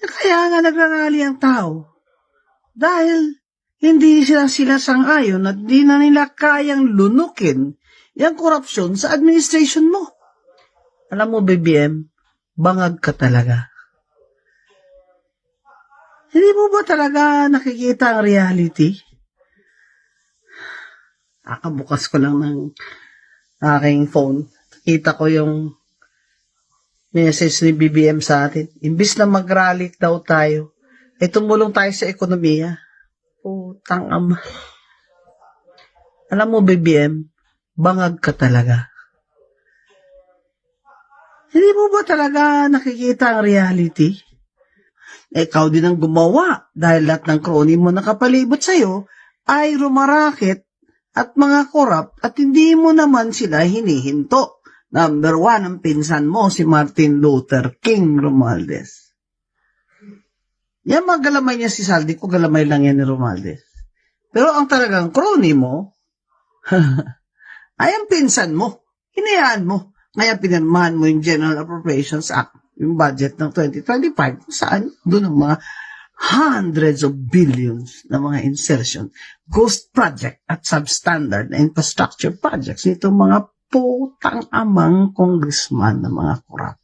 Kaya nga nagrarally ang tao. Dahil hindi sila sang-ayon at di na nila kayang lunukin yung korupsyon sa administration mo. Alam mo, BBM, bangag ka talaga. Hindi mo ba talaga nakikita ang reality? Bukas ko lang ng aking phone. Kita ko yung message ni BBM sa atin. Imbis na mag-rally daw tayo, tumulong tayo sa ekonomiya. Putang ama. Alam mo, BBM, bangag ka talaga. Hindi mo ba talaga nakikita ang reality? Ikaw din ang gumawa dahil lahat ng crony mo nakapalibot sa'yo ay rumarakit at mga korap at hindi mo naman sila hinihinto. Number 1, ang pinsan mo, si Martin Luther King Romualdez. Yan mga galamay niya si Saldi ko, galamay lang yan ni Romualdez. Pero ang talagang crony mo, ay ang pinsan mo, hinayaan mo. Kaya pinirmahan mo yung General Appropriations Act, yung budget ng 2025, saan doon ang mga hundreds of billions na mga insertion, ghost project at substandard na infrastructure projects nitong mga putang amang congressman na mga korap.